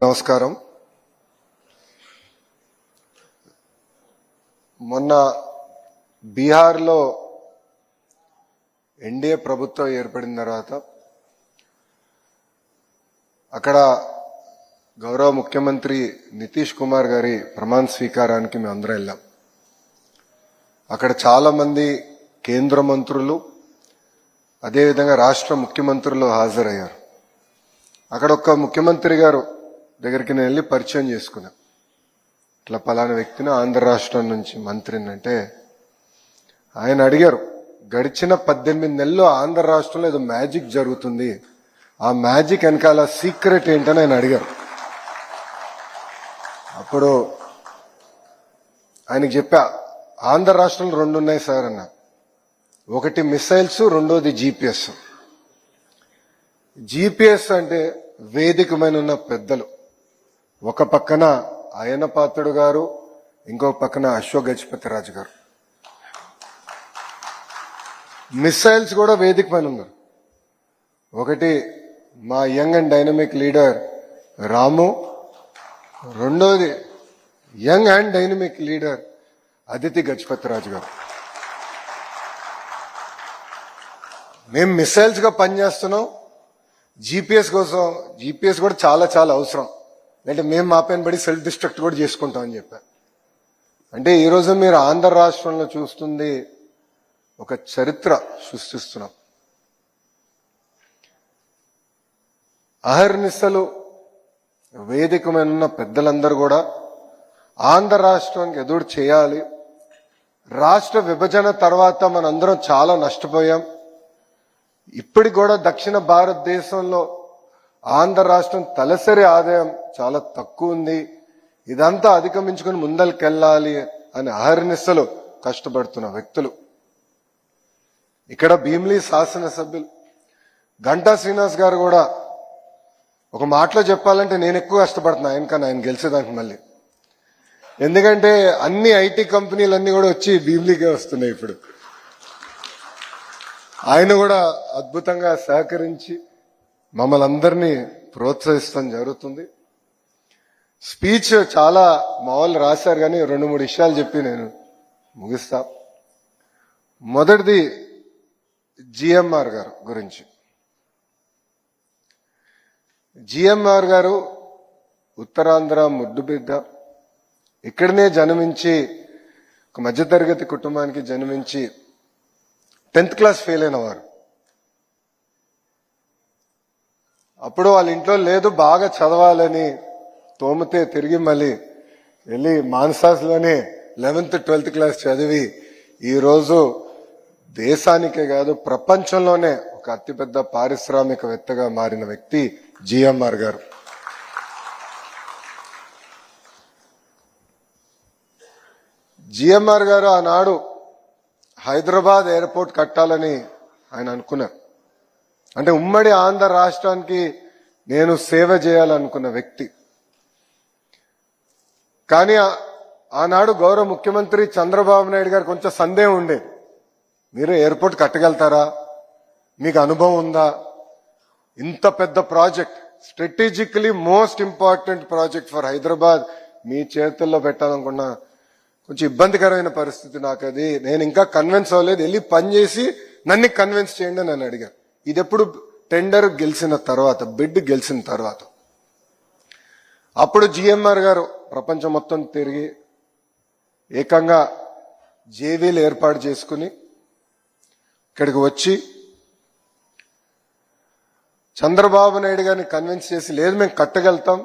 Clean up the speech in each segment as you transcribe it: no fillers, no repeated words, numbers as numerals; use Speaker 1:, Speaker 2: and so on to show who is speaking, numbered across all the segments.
Speaker 1: నమస్కారం. మొన్న బీహార్లో ఎన్డీఏ ప్రభుత్వం ఏర్పడిన తర్వాత అక్కడ గౌరవ ముఖ్యమంత్రి నితీష్ కుమార్ గారి ప్రమాణ స్వీకారానికి మేము అందరం వెళ్ళాం. అక్కడ చాలా మంది కేంద్ర మంత్రులు అదేవిధంగా రాష్ట్ర ముఖ్యమంత్రులు హాజరయ్యారు. అక్కడ ఒక ముఖ్యమంత్రి గారు దగ్గరికి నేను వెళ్ళి పరిచయం చేసుకున్నా. ఇట్లా పలానా వ్యక్తిని ఆంధ్ర రాష్ట్రం నుంచి మంత్రిని అంటే ఆయన అడిగారు, గడిచిన 18 నెలల్లో ఆంధ్ర రాష్ట్రంలో ఏదో మ్యాజిక్ జరుగుతుంది, ఆ మ్యాజిక్ వెనకాల సీక్రెట్ ఏంటని ఆయన అడిగారు. అప్పుడు ఆయనకు చెప్పా, ఆంధ్ర రాష్ట్రంలో 2 ఉన్నాయి సార్ అన్న. ఒకటి మిసైల్స్, రెండోది జీపీఎస్. జీపీఎస్ అంటే వేదిక మీద ఉన్న పెద్దలు, ఒక పక్కన అయ్యన్న పాత్రుడు గారు, ఇంకో పక్కన అశోక్ గజపతిరాజు గారు. మిసైల్స్ కూడా వేదిక పైన ఉన్నారు. ఒకటి మా యంగ్ అండ్ డైనమిక్ లీడర్ రాము, రెండోది young and dynamic leader Aditi Gajapathiraju గారు. మేము మిసైల్స్ గా పనిచేస్తున్నాం. జీపీఎస్ కోసం, జీపీఎస్ కూడా చాలా చాలా అవసరం, అంటే మేము మా పైన పడి సెల్ఫ్ డిస్ట్రక్ట్ కూడా చేసుకుంటాం అని చెప్పారు. అంటే ఈరోజు మీరు ఆంధ్ర రాష్ట్రంలో చూస్తుంది ఒక చరిత్ర సృష్టిస్తున్నాం. అహర్నిశలు వేదిక మీద ఉన్న పెద్దలందరూ కూడా ఆంధ్ర రాష్ట్రానికి ఎదురు చేయాలి. రాష్ట్ర విభజన తర్వాత మనందరం చాలా నష్టపోయాం. ఇప్పటికి కూడా దక్షిణ భారతదేశంలో ఆంధ్ర రాష్ట్రం తలసరి ఆదాయం చాలా తక్కువ ఉంది. ఇదంతా అధిగమించుకుని ముందరికెళ్ళాలి అని అహర్నిశలు కష్టపడుతున్న వ్యక్తులు. ఇక్కడ భీమిలి శాసనసభ్యులు గంటా శ్రీనివాస్ గారు కూడా ఒక మాటలో చెప్పాలంటే నేను ఎక్కువ కష్టపడుతున్నా ఆయనకన్నా, ఆయన గెలిచేదానికి మళ్ళీ. ఎందుకంటే అన్ని ఐటీ కంపెనీలన్నీ కూడా వచ్చి భీమిలికే వస్తున్నాయి. ఇప్పుడు ఆయన కూడా అద్భుతంగా సహకరించి మమ్మల్ని అందరినీ ప్రోత్సహిస్తాం జరుగుతుంది. స్పీచ్ చాలా మామూలు రాశారు, కానీ 2-3 విషయాలు చెప్పి నేను ముగిస్తా. మొదటిది జిఎంఆర్ గారు గురించి. జిఎంఆర్ గారు ఉత్తరాంధ్ర ముద్దుబిడ్డ. ఇక్కడనే జన్మించి ఒక మధ్యతరగతి కుటుంబానికి జన్మించి 10th క్లాస్ ఫెయిల్ అయిన వారు. అప్పుడు వాళ్ళ ఇంట్లో లేదు, బాగా చదవాలని తోమితే తిరిగి మళ్ళీ వెళ్ళి మాన్సాస్లోనే 11th 12th క్లాస్ చదివి ఈరోజు దేశానికే కాదు ప్రపంచంలోనే ఒక అతిపెద్ద పారిశ్రామికవేత్తగా మారిన వ్యక్తి జిఎంఆర్ గారు. జిఎంఆర్ గారు ఆనాడు హైదరాబాద్ ఎయిర్పోర్ట్ కట్టాలని ఆయన అనుకున్నారు. అంటే ఉమ్మడి ఆంధ్ర రాష్ట్రానికి నేను సేవ చేయాలనుకున్న వ్యక్తి. కానీ ఆనాడు గౌరవ ముఖ్యమంత్రి చంద్రబాబు నాయుడు గారు కొంచెం సందేహం ఉండేది. మీరు ఎయిర్పోర్ట్ కట్టగలుగుతారా, మీకు అనుభవం ఉందా, ఇంత పెద్ద project, strategically most important project for Hyderabad మీ చేతుల్లో పెట్టాలనుకున్నా కొంచెం ఇబ్బందికరమైన పరిస్థితి. నాకు అది నేను ఇంకా కన్విన్స్ అవ్వలేదు, వెళ్ళి పనిచేసి నన్ను కన్విన్స్ చేయండి అని నన్ను అడిగారు. ఇది ఎప్పుడు టెండర్ గెలిచిన తర్వాత, బిడ్ గెలిచిన తర్వాత. అప్పుడు జిఎంఆర్ గారు ప్రపంచం మొత్తం తిరిగి ఏకంగా జేవీలు ఏర్పాటు చేసుకుని ఇక్కడికి వచ్చి చంద్రబాబు నాయుడు గారిని కన్విన్స్ చేసి, లేదు మేము కట్టగలుగుతాం,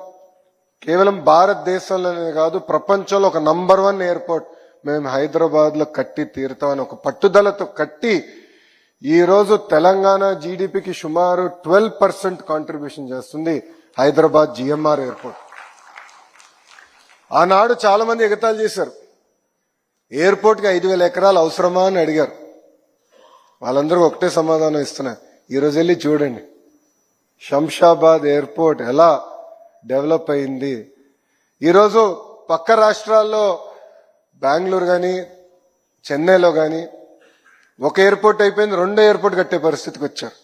Speaker 1: కేవలం భారతదేశంలోనే కాదు ప్రపంచంలో ఒక నంబర్ 1 ఎయిర్పోర్ట్ మేము హైదరాబాద్ లో కట్టి తీరుతామని ఒక పట్టుదలతో కట్టి ఈ రోజు తెలంగాణ జీడిపికి సుమారు 12% కాంట్రిబ్యూషన్ చేస్తుంది హైదరాబాద్ జిఎంఆర్ ఎయిర్పోర్ట్. ఆనాడు చాలా మంది ఎగతాళి చేశారు, ఎయిర్పోర్ట్ కి 5,000 ఎకరాలు అవసరమా అని అడిగారు. వాళ్ళందరూ ఒకటే సమాధానం ఇస్తున్నా, ఈరోజు వెళ్ళి చూడండి శంషాబాద్ ఎయిర్పోర్ట్ ఎలా డెవలప్ అయింది. ఈరోజు పక్క రాష్ట్రాల్లో బెంగళూరు కానీ చెన్నైలో కానీ ఒక ఎయిర్పోర్ట్ అయిపోయింది, 2వ ఎయిర్పోర్ట్ కట్టే పరిస్థితికి వచ్చారు.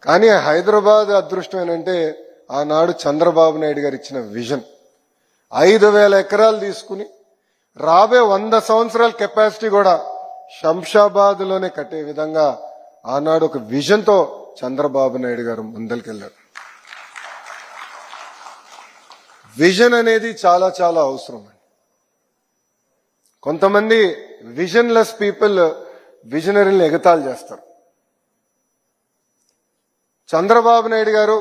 Speaker 1: కానీ హైదరాబాద్ అదృష్టం ఏంటంటే ఆనాడు చంద్రబాబు నాయుడు గారు ఇచ్చిన విజన్. 5,000 ఎకరాలు తీసుకుని రాబోయే 100 సంవత్సరాల కెపాసిటీ కూడా శంషాబాద్ లోనే కట్టే విధంగా ఆనాడు ఒక విజన్ తో చంద్రబాబు నాయుడు గారు ముందరికెళ్లారు. విజన్ అనేది చాలా చాలా అవసరం. కొంతమంది విజన్లెస్ పీపుల్ విజనరీని ఎగతాళి చేస్తారు. చంద్రబాబు నాయుడు గారు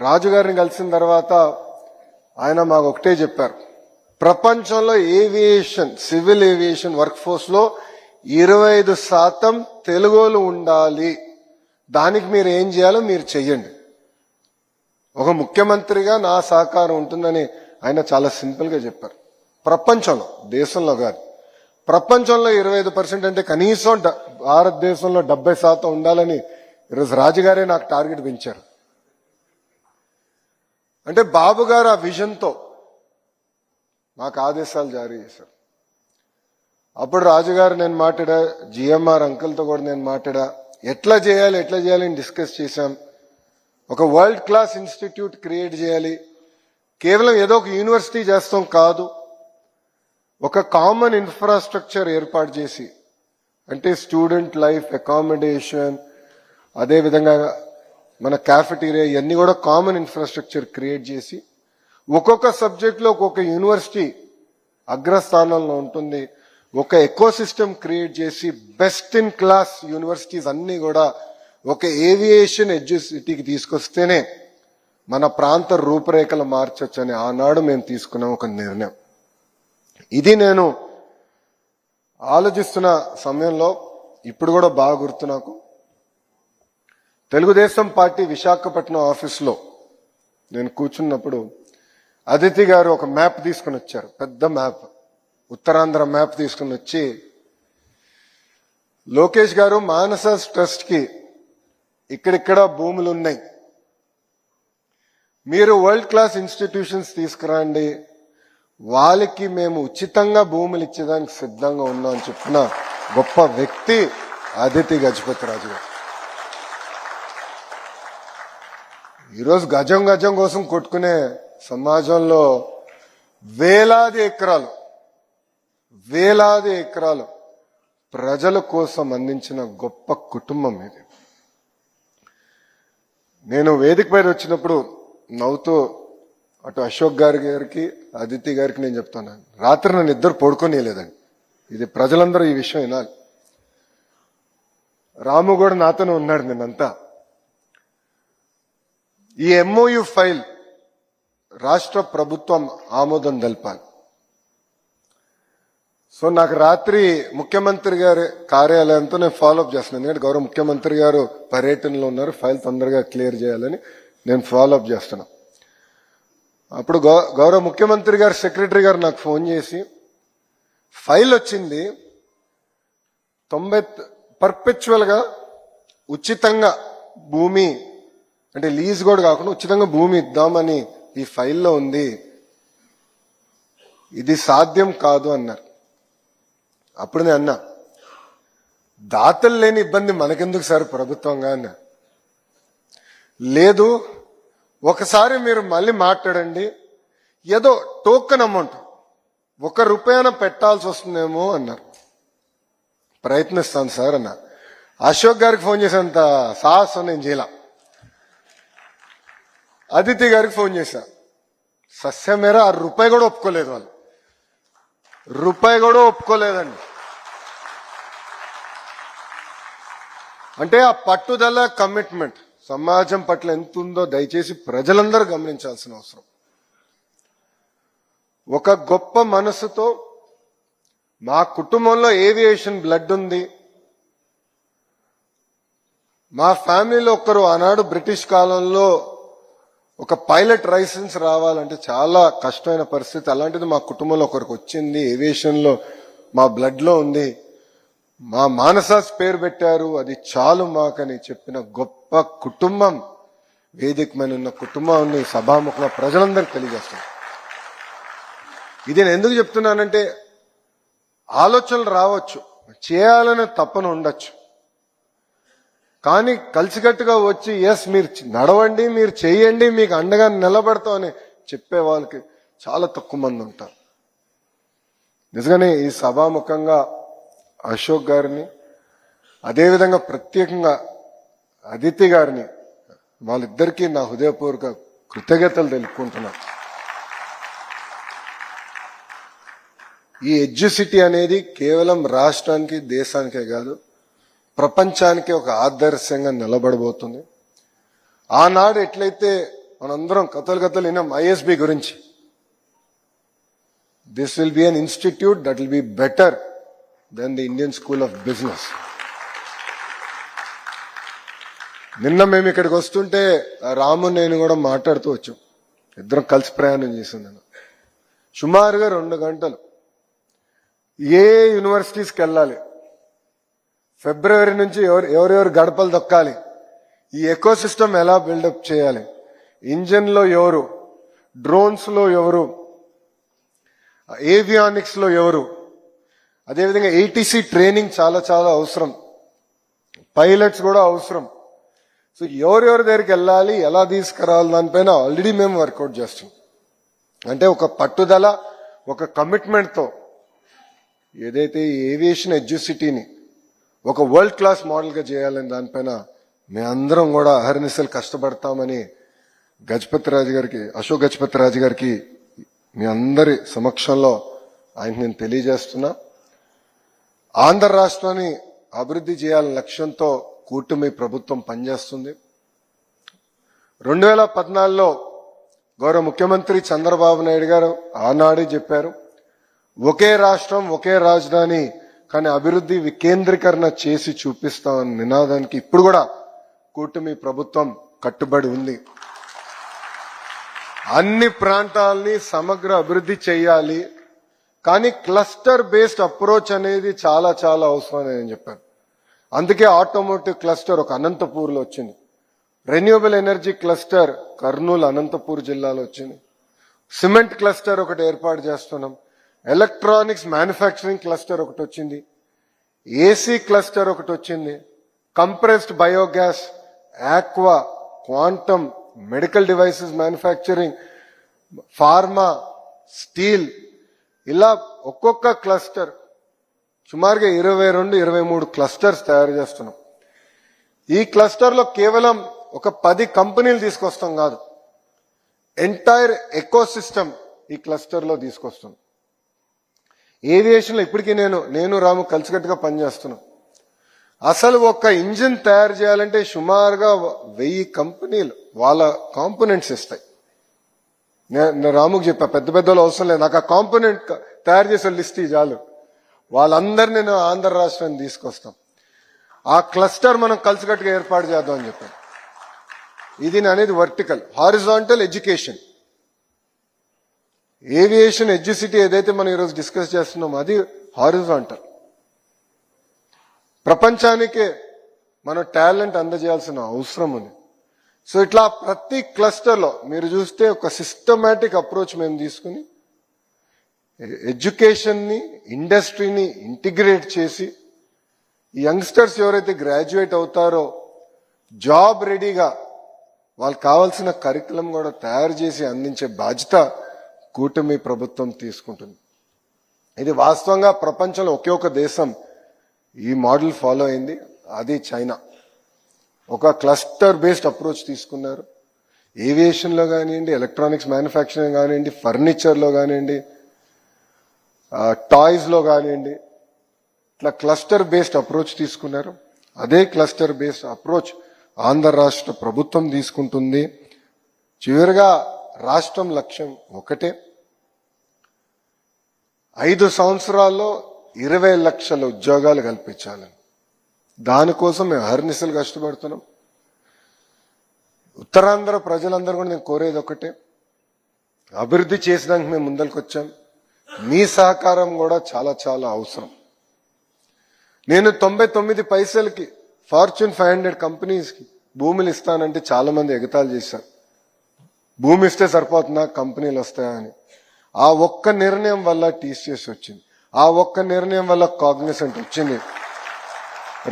Speaker 1: రాజుగారిని కలిసిన తర్వాత ఆయన మాకు ఒకటే చెప్పారు, ప్రపంచంలో aviation, civil aviation work force లో 25% తెలుగోలు ఉండాలి, దానికి మీరు ఏం చేయాలో మీరు చెయ్యండి. ఒక ముఖ్యమంత్రిగా నా సహకారం ఉంటుందని ఆయన చాలా సింపుల్ గా చెప్పారు. ప్రపంచంలో, దేశంలో కాదు, ప్రపంచంలో 25% అంటే కనీసం భారతదేశంలో 70% ఉండాలని ఈరోజు రాజుగారే నాకు టార్గెట్ పెంచారు. అంటే బాబు గారు ఆ విజన్తో మాకు ఆదేశాలు జారీ చేశారు. అప్పుడు రాజుగారు నేను మాట్లాడా, జిఎంఆర్ అంకుల్తో కూడా నేను మాట్లాడా, ఎట్లా చేయాలి డిస్కస్ చేశాం. ఒక వరల్డ్ క్లాస్ ఇన్స్టిట్యూట్ క్రియేట్ చేయాలి. కేవలం ఏదో ఒక యూనివర్సిటీ చేస్తాం కాదు, ఒక కామన్ ఇన్ఫ్రాస్ట్రక్చర్ ఏర్పాటు చేసి, అంటే స్టూడెంట్ లైఫ్, అకామిడేషన్, అదేవిధంగా మన క్యాఫెటీరియా, ఇవన్నీ కూడా కామన్ ఇన్ఫ్రాస్ట్రక్చర్ క్రియేట్ చేసి ఒక్కొక్క సబ్జెక్ట్లో ఒక్కొక్క యూనివర్సిటీ అగ్రస్థానంలో ఉంటుంది. ఒక ఎకో సిస్టమ్ క్రియేట్ చేసి బెస్ట్ ఇన్ క్లాస్ యూనివర్సిటీస్ అన్ని కూడా ఒక ఏవియేషన్ ఎడ్యుసిటీకి తీసుకొస్తేనే మన ప్రాంత రూపురేఖలు మార్చొచ్చని ఆనాడు మేము తీసుకున్నాం ఒక నిర్ణయం. ఇది నేను ఆలోచిస్తున్న సమయంలో ఇప్పుడు కూడా బాగా గుర్తు నాకు, తెలుగుదేశం పార్టీ విశాఖపట్నం ఆఫీసులో నేను కూర్చున్నప్పుడు అదితి గారు ఒక మ్యాప్ తీసుకుని వచ్చారు, పెద్ద మ్యాప్, ఉత్తరాంధ్ర మ్యాప్ తీసుకుని వచ్చి, లోకేష్ గారు మానస ట్రస్ట్ కి ఇక్కడిక్కడ భూములు ఉన్నాయి, మీరు వరల్డ్ క్లాస్ ఇన్స్టిట్యూషన్స్ తీసుకురండి, వాళ్ళకి మేము ఉచితంగా భూములు ఇచ్చేదానికి సిద్ధంగా ఉన్నాం అని చెప్పిన గొప్ప వ్యక్తి అదితి గజపతి రాజు గారు. ఈరోజు గజం గజం కోసం కొట్టుకునే సమాజంలో వేలాది ఎకరాలు ప్రజల కోసం అందించిన గొప్ప కుటుంబం ఇది. నేను వేదిక పైన వచ్చినప్పుడు నవ్వుతూ అటు అశోక్ గారికి అదితి గారికి నేను చెప్తాను, రాత్రి నన్ను ఇద్దరు పడుకోనియలేదండి. ఇది ప్రజలందరూ ఈ విషయం వినాలి. రాము కూడా నాతోనే ఉన్నాడు నిన్నంతా. ఈ ఎంఓయు ఫైల్ రాష్ట్ర ప్రభుత్వం ఆమోదం తెలపాలి. సో నాకు రాత్రి ముఖ్యమంత్రి గారి కార్యాలయంతో నేను ఫాలోఅప్ చేస్తున్నాను, ఎందుకంటే గౌరవ ముఖ్యమంత్రి గారు పర్యటనలో ఉన్నారు, ఫైల్ తొందరగా క్లియర్ చేయాలని నేను ఫాలోఅప్ చేస్తున్నా. అప్పుడు గౌరవ ముఖ్యమంత్రి గారు సెక్రటరీ గారు నాకు ఫోన్ చేసి, ఫైల్ వచ్చింది, 90 పర్పెచువల్ గా ఉచితంగా భూమి, అంటే లీజ్ కూడా కాకుండా ఉచితంగా భూమి ఇద్దామని ఈ ఫైల్లో ఉంది, ఇది సాధ్యం కాదు అన్నారు. అప్పుడు నేను అన్నా, దాతలు లేని ఇబ్బంది మనకెందుకు సార్ ప్రభుత్వంగా అన్నా. లేదు, ఒకసారి మీరు మళ్ళీ మాట్లాడండి, ఏదో టోకెన్ అమౌంట్ ₹1 పెట్టాల్సి వస్తుందేమో అన్నారు. ప్రయత్నిస్తాను సార్ అన్నా. అశోక్ గారికి ఫోన్ చేసేంత సాహసం నేను చేయాల. అదితి గారికి ఫోన్ చేశా, సస్యమేర ₹1 కూడా ఒప్పుకోలేదు, వాళ్ళు ₹1 కూడా ఒప్పుకోలేదండి. అంటే ఆ పట్టుదల, కమిట్మెంట్ సమాజం పట్ల ఎంత ఉందో దయచేసి ప్రజలందరూ గమనించాల్సిన అవసరం. ఒక గొప్ప మనసుతో మా కుటుంబంలో ఏవియేషన్ బ్లడ్ ఉంది. మా ఫ్యామిలీలో ఒకరు ఆనాడు బ్రిటిష్ కాలంలో ఒక పైలట్ లైసెన్స్ రావాలంటే చాలా కష్టమైన పరిస్థితి, అలాంటిది మా కుటుంబంలో ఒకరికి వచ్చింది, ఏవియేషన్ లో మా బ్లడ్ లో ఉంది, మా మానసాస్ పేరు పెట్టారు, అది చాలు మాకని చెప్పిన గొప్ప కుటుంబం వేదిక మీద ఉన్న కుటుంబాన్ని సభాముఖంగా ప్రజలందరికీ తెలియజేస్తాను. ఇది నేను ఎందుకు చెప్తున్నానంటే, ఆలోచనలు రావచ్చు, చేయాలనే తపన ఉండొచ్చు, కానీ కలిసికట్టుగా వచ్చి ఎస్ మీరు నడవండి, మీరు చేయండి, మీకు అండగా నిలబడతాం అని చెప్పే వాళ్ళకి చాలా తక్కువ మంది ఉంటారు. నిజంగానే ఈ సభాముఖంగా అశోక్ గారిని, అదేవిధంగా ప్రత్యేకంగా అదితి గారిని, వాళ్ళిద్దరికీ నా హృదయపూర్వక కృతజ్ఞతలు తెలుపుకుంటున్నాను. ఈ ఎడ్యుసిటీ అనేది కేవలం రాష్ట్రానికి, దేశానికే కాదు, ప్రపంచానికి ఒక ఆదర్శంగా నిలబడబోతుంది. ఆనాడు ఎట్లయితే మనందరం కథలు విన్నాం ఐఎస్బి గురించి, this will be an institute that will be better than the Indian School of Business. నిన్న మేము ఇక్కడికి వస్తుంటే రాము నేను కూడా మాట్లాడుతూ వచ్చాం, ఇద్దరం కలిసి ప్రయాణం చేసింది. సుమారుగా 2 గంటలు ఏ యూనివర్సిటీస్కి వెళ్ళాలి, ఫిబ్రవరి నుంచి ఎవరెవరు గడపలు దొక్కాలి, ఈ ఎకో సిస్టమ్ ఎలా బిల్డప్ చేయాలి, ఇంజన్లో ఎవరు, డ్రోన్స్లో ఎవరు, ఏవియానిక్స్ లో ఎవరు, అదేవిధంగా ఏటీసీ ట్రైనింగ్ చాలా చాలా అవసరం, పైలట్స్ కూడా అవసరం. సో ఎవరెవరి దగ్గరికి వెళ్ళాలి, ఎలా తీసుకురావాలి, దానిపైన ఆల్రెడీ మేము వర్కౌట్ చేస్తాం. అంటే ఒక పట్టుదల, ఒక కమిట్మెంట్తో ఏదైతే ఏవియేషన్ ఎడ్యుసిటీని ఒక వరల్డ్ క్లాస్ మోడల్గా చేయాలని దానిపైన మేమందరం కూడా అహర్నిశలు కష్టపడతామని గజపతిరాజు గారికి, అశోక్ గజపతిరాజు గారికి మీ అందరి సమక్షంలో ఆయనకు నేను తెలియజేస్తున్నా. ఆంధ్ర రాష్ట్రాన్ని అభివృద్ధి చేయాలనే లక్ష్యంతో కూటమి ప్రభుత్వం పనిచేస్తుంది. 2014లో గౌరవ ముఖ్యమంత్రి చంద్రబాబు నాయుడు గారు ఆనాడే చెప్పారు, ఒకే రాష్ట్రం ఒకే రాజధాని, కానీ అభివృద్ధి వికేంద్రీకరణ చేసి చూపిస్తామన్న నినాదానికి ఇప్పుడు కూడా కూటమి ప్రభుత్వం కట్టుబడి ఉంది. అన్ని ప్రాంతాలని సమగ్ర అభివృద్ధి చేయాలి, కానీ క్లస్టర్ బేస్డ్ అప్రోచ్ అనేది చాలా చాలా అవసరం అని నేను చెప్పాను. అందుకే ఆటోమోటివ్ క్లస్టర్ ఒక అనంతపూర్లో వచ్చింది, renewable energy cluster Kurnool Anantapur జిల్లాలో వచ్చింది, సిమెంట్ క్లస్టర్ ఒకటి ఏర్పాటు చేస్తున్నాం, ఎలక్ట్రానిక్స్ మ్యానుఫ్యాక్చరింగ్ క్లస్టర్ ఒకటి వచ్చింది, ఏసీ క్లస్టర్ ఒకటి వచ్చింది, compressed biogas, aqua, quantum, medical devices manufacturing, pharma, steel, ఇలా ఒక్కొక్క క్లస్టర్ సుమారుగా 22-23 క్లస్టర్స్ తయారు చేస్తున్నాం. ఈ క్లస్టర్లో కేవలం ఒక 10 కంపెనీలు తీసుకొస్తాం కాదు, ఎంటైర్ ఎకో సిస్టమ్ ఈ క్లస్టర్లో తీసుకొస్తాం. ఏవియేషన్లో ఇప్పటికీ నేను రాము కలిసికట్టుగా పనిచేస్తున్నాం. అసలు ఒక ఇంజిన్ తయారు చేయాలంటే సుమారుగా 1000 కంపెనీలు వాళ్ళ కాంపోనెంట్స్ ఇస్తాయి. నేను రాముకు చెప్పా, పెద్ద పెద్దలు అవసరం లేదు, నాకు ఆ కాంపోనెంట్ తయారు చేసే లిస్ట్ చాలు, వాళ్ళందరినీ నేను ఆంధ్ర రాష్ట్రాన్ని తీసుకొస్తాం. ఆ క్లస్టర్ మనం కలిసికట్టుగా ఏర్పాటు చేద్దాం అని చెప్పాను. ఇది అనేది vertical. Horizontal education, aviation educity ఏదైతే మనం ఈరోజు డిస్కస్ చేస్తున్నామో అది హారిజాంటల్. ప్రపంచానికే మనం టాలెంట్ అందజేయాల్సిన అవసరం ఉంది. సో ఇట్లా ప్రతి క్లస్టర్లో మీరు చూస్తే ఒక సిస్టమాటిక్ అప్రోచ్ మేము తీసుకుని ఎడ్యుకేషన్ని, ఇండస్ట్రీని ఇంటిగ్రేట్ చేసి యంగ్స్టర్స్ ఎవరైతే గ్రాడ్యుయేట్ అవుతారో జాబ్ రెడీగా వాళ్ళకి కావాల్సిన కరికులం కూడా తయారు చేసి అందించే బాధ్యత కూటమి ప్రభుత్వం తీసుకుంటుంది. ఇది వాస్తవంగా ప్రపంచంలో ఒకే ఒక దేశం ఈ మోడల్ ఫాలో అయింది, అది చైనా. ఒక క్లస్టర్ బేస్డ్ అప్రోచ్ తీసుకున్నారు. ఏవియేషన్లో కానివ్వండి, ఎలక్ట్రానిక్స్ మ్యానుఫ్యాక్చరింగ్ కానివ్వండి, ఫర్నిచర్లో కానివ్వండి, టాయ్స్లో కానివ్వండి, ఇట్లా క్లస్టర్ బేస్డ్ అప్రోచ్ తీసుకున్నారు. అదే క్లస్టర్ బేస్డ్ అప్రోచ్ ఆంధ్ర రాష్ట్ర ప్రభుత్వం తీసుకుంటుంది. చివరిగా రాష్ట్రం లక్ష్యం ఒకటే, 5 సంవత్సరాల్లో 20 లక్షల ఉద్యోగాలు కల్పించాలని. దానికోసం మేము అహర్నిశలు కష్టపడుతున్నాం. ఉత్తరాంధ్ర ప్రజలందరూ కూడా నేను కోరేది ఒకటే, అభివృద్ధి చేసడానికి మేము ముందరికి వచ్చాం. మీ సహకారం కూడా చాలా చాలా అవసరం. నేను 99 పైసలకి ఫార్చ్యూన్ 500 కంపెనీస్కి భూములు ఇస్తానంటే చాలా మంది ఎగతాళి చేశారు. భూమి ఇస్తే సరిపోతుందా, కంపెనీలు వస్తాయా అని. ఆ ఒక్క నిర్ణయం వల్ల టీసీఎస్ వచ్చింది, ఆ ఒక్క నిర్ణయం వల్ల కాగ్నిసెంట్ వచ్చింది.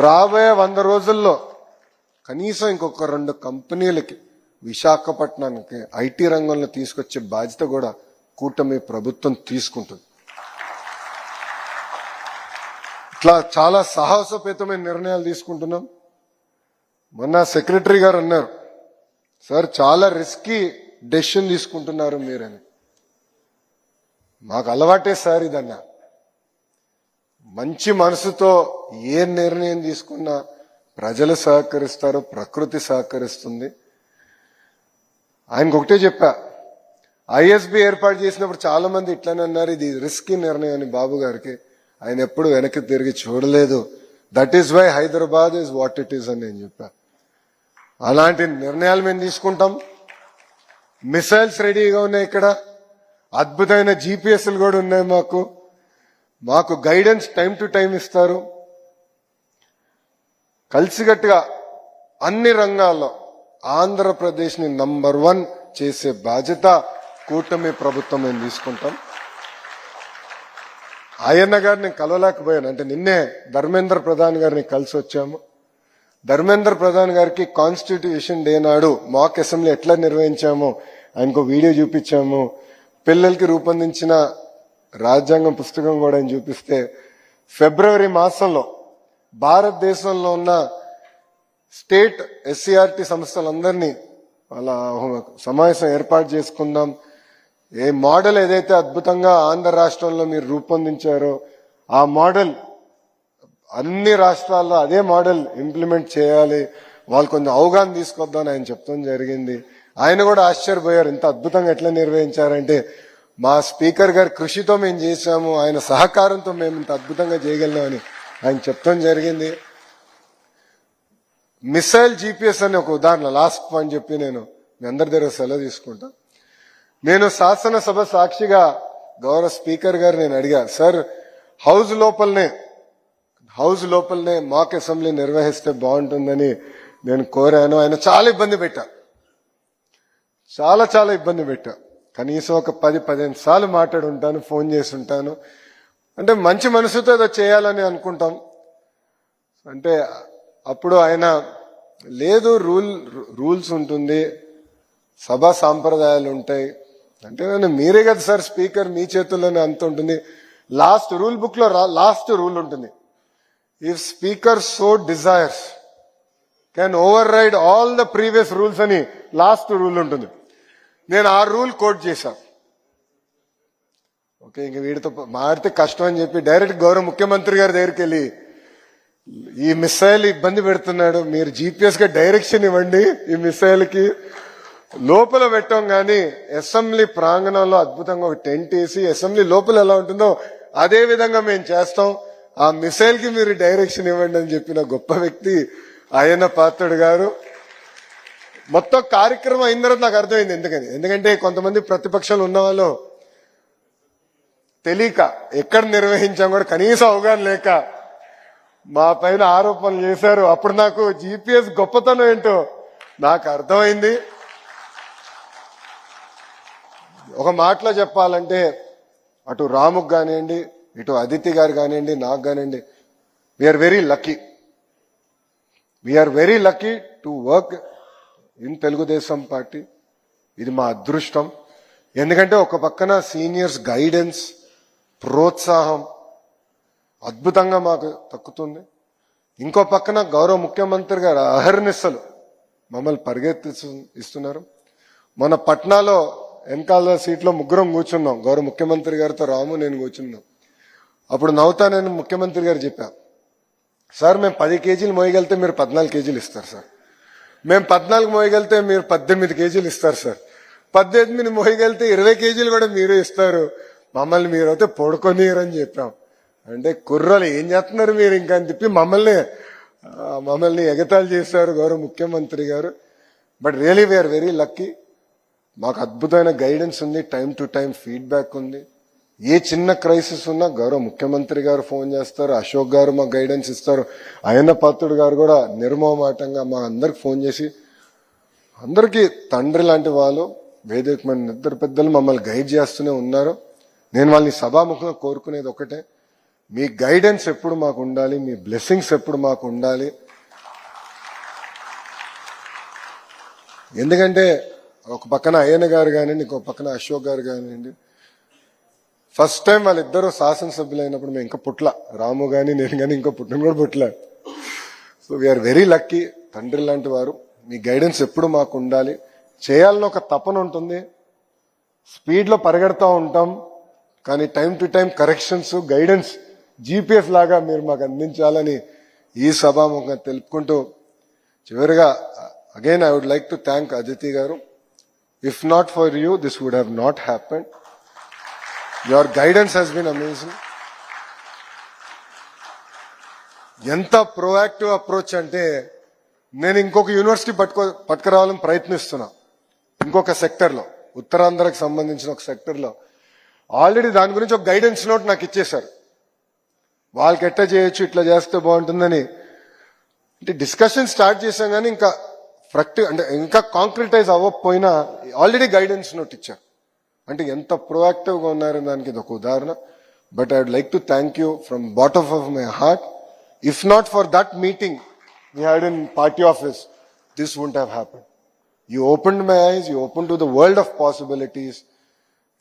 Speaker 1: రాబోయే 100 రోజుల్లో కనీసం ఇంకొక 2 కంపెనీలకి విశాఖపట్నానికి ఐటీ రంగంలో తీసుకొచ్చే బాధ్యత కూడా కూటమి ప్రభుత్వం తీసుకుంటుంది. ఇట్లా చాలా సాహసోపేతమైన నిర్ణయాలు తీసుకుంటున్నాం. మొన్న సెక్రటరీ గారు అన్నారు, సార్ చాలా రిస్కీ డెసిషన్ తీసుకుంటున్నారు మీరని. మాకు అలవాటే సార్ ఇదన్నా. మంచి మనసుతో ఏ నిర్ణయం తీసుకున్నా ప్రజలు సహకరిస్తారు, ప్రకృతి సహకరిస్తుంది. ఆయనకు ఒకటే చెప్పా, ఐఎస్బి ఏర్పాటు చేసినప్పుడు చాలా మంది ఇట్లానే అన్నారు, ఇది రిస్కీ నిర్ణయం అని. బాబు గారికి ఆయన ఎప్పుడు వెనక్కి తిరిగి చూడలేదు. That is why Hyderabad is what it is అని నేను చెప్పా. అలాంటి నిర్ణయాలు మేము తీసుకుంటాం. మిసైల్స్ రెడీగా ఉన్నాయి, ఇక్కడ అద్భుతమైన జీపీఎస్లు కూడా ఉన్నాయి. మాకు గైడెన్స్ టైం టు టైం ఇస్తారు. కలిసికట్టుగా అన్ని రంగాల్లో ఆంధ్రప్రదేశ్ ని నంబర్ 1 చేసే బాధ్యత కూటమి ప్రభుత్వం మేము తీసుకుంటాం. ఆయన్న గారిని కలవలేకపోయాను, అంటే నిన్నే ధర్మేంద్ర ప్రధాన్ గారిని కలిసి వచ్చాము. ధర్మేంద్ర ప్రధాన్ గారికి కాన్స్టిట్యూషన్ డే నాడు మాక్ అసెంబ్లీ ఎట్లా నిర్వహించామో ఆయనకు వీడియో చూపించాము. పిల్లలకి రూపొందించిన రాజ్యాంగం పుస్తకం కూడా ఆయన చూపిస్తే, ఫిబ్రవరి మాసంలో భారతదేశంలో ఉన్న స్టేట్ ఎస్సీఆర్టీ సంస్థలందరినీ వాళ్ళ సమావేశం ఏర్పాటు చేసుకుందాం. ఏ మోడల్ ఏదైతే అద్భుతంగా ఆంధ్ర రాష్ట్రంలో మీరు రూపొందించారో ఆ మోడల్ అన్ని రాష్ట్రాల్లో అదే మోడల్ ఇంప్లిమెంట్ చేయాలి, వాళ్ళు కొంచెం అవగాహన తీసుకొద్దామని ఆయన చెప్తాం జరిగింది. ఆయన కూడా ఆశ్చర్యపోయారు, ఇంత అద్భుతంగా ఎట్లా నిర్వహించారంటే మా స్పీకర్ గారి కృషితో మేము చేశాము, ఆయన సహకారంతో మేము ఇంత అద్భుతంగా చేయగలిగామని ఆయన చెప్తాం జరిగింది. మిసైల్ జీపీఎస్ అని ఒక ఉదాహరణ, లాస్ట్ పాయింట్ చెప్పి నేను మీ అందరి దగ్గర సెలవు తీసుకుంటా. నేను శాసనసభ సాక్షిగా గౌరవ స్పీకర్ గారు నేను అడిగా, సార్ హౌస్ లోపలనే మాక్ అసెంబ్లీ నిర్వహిస్తే బాగుంటుందని నేను కోరాను. ఆయన చాలా ఇబ్బంది పెట్టా, చాలా ఇబ్బంది పెట్టా. కనీసం ఒక 10-15 సార్లు మాట్లాడి ఉంటాను, ఫోన్ చేసి ఉంటాను. అంటే మంచి మనసుతో ఏదో చేయాలని అనుకుంటాం. అంటే అప్పుడు ఆయన లేదు, రూల్స్ ఉంటుంది, సభా సాంప్రదాయాలు ఉంటాయి అంటే, నేను మీరే కదా సార్ స్పీకర్, మీ చేతుల్లోనే అంత ఉంటుంది. లాస్ట్ రూల్ బుక్ లో లాస్ట్ రూల్ ఉంటుంది, if speaker so desires can override all the previous rules అని లాస్ట్ రూల్ ఉంటుంది. నేను ఆ రూల్ కోట్ చేశా. ఓకే, ఇంక వీడితో మాడితే కష్టం అని చెప్పి డైరెక్ట్ గౌరవ ముఖ్యమంత్రి గారి దగ్గరికి వెళ్ళి, ఈ మిసైల్ ఇబ్బంది పెడుతున్నాడు, మీరు జీపీఎస్ గా డైరెక్షన్ ఇవ్వండి, ఈ మిసైల్ కి లోపల పెట్టాం. కానీ అసెంబ్లీ ప్రాంగణంలో అద్భుతంగా ఒక టెంట్ వేసి అసెంబ్లీ లోపల ఎలా ఉంటుందో అదే విధంగా మేము చేస్తాం, ఆ మిసైల్ కి మీరు డైరెక్షన్ ఇవ్వండి అని చెప్పిన గొప్ప వ్యక్తి అయ్యన్న పాత్రుడు గారు. మొత్తం కార్యక్రమం అయిన తర్వాత నాకు అర్థమైంది ఎందుకంటే కొంతమంది ప్రతిపక్షాలు ఉన్న వాళ్ళు తెలియక ఎక్కడ నిర్వహించాం కూడా కనీసం అవగాహన లేక మా పైన ఆరోపణలు చేశారు. అప్పుడు నాకు జీపీఎస్ గొప్పతనం ఏంటో నాకు అర్థమైంది. ఒక మాటలో చెప్పాలంటే అటు రాముకు కానివ్వండి, ఇటు అదితి గారు కానివ్వండి, నాకు కానివ్వండి, we are very lucky to work in Telugu Desam party. ఇది మా అదృష్టం. ఎందుకంటే ఒక పక్కన సీనియర్స్ గైడెన్స్, ప్రోత్సాహం అద్భుతంగా మాకు దక్కుతుంది. ఇంకో పక్కన గౌరవ ముఖ్యమంత్రి గారు అహర్నిశలు మమ్మల్ని పరిగెత్తిస్తున్నారు. మన పట్నాలో వెనకాల సీట్లో ముగ్గురం కూర్చున్నాం, గౌరవ ముఖ్యమంత్రి గారితో రాము నేను కూర్చున్నాం. అప్పుడు నవ్వుతానని ముఖ్యమంత్రి గారు చెప్పా, సార్ మేము 10 కేజీలు మోయగలితే మీరు 14 కేజీలు ఇస్తారు సార్, మేము 14 మోయగలితే మీరు 18 కేజీలు ఇస్తారు సార్, 18 మోయగలితే 20 కేజీలు కూడా మీరే ఇస్తారు, మమ్మల్ని మీరైతే పొడుకొనియరని చెప్పాం. అంటే కుర్రలు ఏం చేస్తున్నారు మీరు ఇంకా అని చెప్పి మమ్మల్ని ఎగతాళి చేశారు గౌరవ ముఖ్యమంత్రి గారు. But really we are very lucky. మాకు అద్భుతమైన గైడెన్స్ ఉంది, టైం టు టైం ఫీడ్బ్యాక్ ఉంది. ఏ చిన్న క్రైసిస్ ఉన్నా గౌరవ ముఖ్యమంత్రి గారు ఫోన్ చేస్తారు, అశోక్ గారు మాకు గైడెన్స్ ఇస్తారు, అయ్యన్న పాత్రుడు గారు కూడా నిర్మమాటంగా మా అందరికి ఫోన్ చేసి, అందరికీ తండ్రి లాంటి వాళ్ళు, వేదికమైన ఇద్దరు పెద్దలు మమ్మల్ని గైడ్ చేస్తూనే ఉన్నారు. నేను వాళ్ళని సభాముఖంగా కోరుకునేది ఒకటే, మీ గైడెన్స్ ఎప్పుడు మాకు ఉండాలి, మీ బ్లెస్సింగ్స్ ఎప్పుడు మాకు ఉండాలి. ఎందుకంటే ఒక పక్కన అయ్యన్న గారు కానివ్వండి, ఇంకో పక్కన అశోక్ గారు కానివ్వండి, ఫస్ట్ టైం వాళ్ళిద్దరూ శాసనసభ్యులు అయినప్పుడు మేము ఇంకా పుట్ల, రాము కానీ నేను కానీ ఇంకా పుట్టిన కూడా పుట్ల. So we are very lucky. తండ్రి లాంటి వారు, మీ గైడెన్స్ ఎప్పుడు మాకు ఉండాలి. చేయాలని ఒక తపన ఉంటుంది, స్పీడ్లో పరిగెడతా ఉంటాం, కానీ time to time corrections, guidance GPS లాగా మీరు మాకు అందించాలని ఈ సభాముఖంగా తెలుపుకుంటూ, చివరిగా again I would like to thank Aditi garu. If not for you this would have not happened. Your guidance has been amazing. ఎంత ప్రోయాక్టివ్ అప్రోచ్ అంటే, నేను ఇంకొక యూనివర్సిటీ పట్టుకురావాలని ప్రయత్నిస్తున్నా. ఇంకొక సెక్టర్లో, ఉత్తరాంధ్రకు సంబంధించిన ఒక సెక్టర్లో ఆల్రెడీ దాని గురించి ఒక గైడెన్స్ నోట్ నాకు ఇచ్చేశారు. వాళ్ళకి ఎట్లా చేయొచ్చు, ఇట్లా చేస్తే బాగుంటుందని. అంటే డిస్కషన్ స్టార్ట్ చేశాం, కానీ ఇంకా అంటే ఇంకా కాంక్రిటైజ్ అవ్వకపోయినా ఆల్రెడీ గైడెన్స్ నోట్ ఇచ్చారు. అంటే ఎంత ప్రోయాక్టివ్గా ఉన్నారని దానికి ఇది ఒక ఉదాహరణ. But I would like to thank you from bottom of my heart. If not for that meeting we had in party office, this wouldn't have happened. You opened my eyes, you opened to the world of possibilities.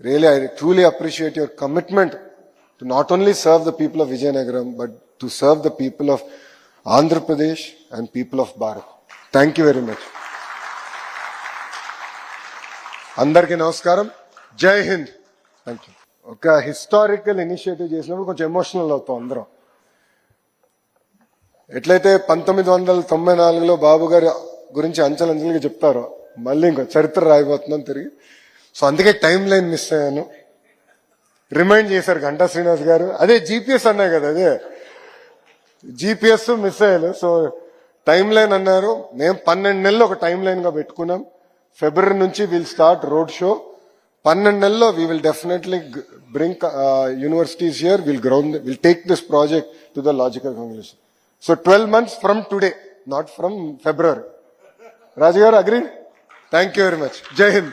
Speaker 1: Really, I truly appreciate your commitment to not only serve the people of Vijayanagaram, but to serve the people of Andhra Pradesh and people of Bharat. Thank you very much. Andarki namaskaram. Jai Hind. Thank you. Oka historical initiative చేసినప్పుడు కొంచెం emotional అవుతాం అందరం. ఎట్లయితే 1994లో బాబు గారి గురించి అంచెలంచెలుగా చెప్తారో, మళ్ళీ ఇంకో చరిత్ర రాయిపోతున్నాం తిరిగి. సో అందుకే టైం లైన్ మిస్ అయ్యాను. రిమైండ్ చేశారు గంటా శ్రీనివాస్ గారు. అదే జీపీఎస్ అన్నాయి కదా, అదే జీపీఎస్ మిస్ అయ్యారు. సో టైం లైన్ అన్నారు. మేము 12 నెలలు ఒక టైం లైన్ గా పెట్టుకున్నాం. ఫిబ్రవరి నుంచి విల్ స్టార్ట్ రోడ్ షో. 12 నెలల్లో we will definitely bring universities here. Will take this project to the logical conclusion. So 12 months from today, not from February. Raju garu, agree? Thank you very much. Jai Hind.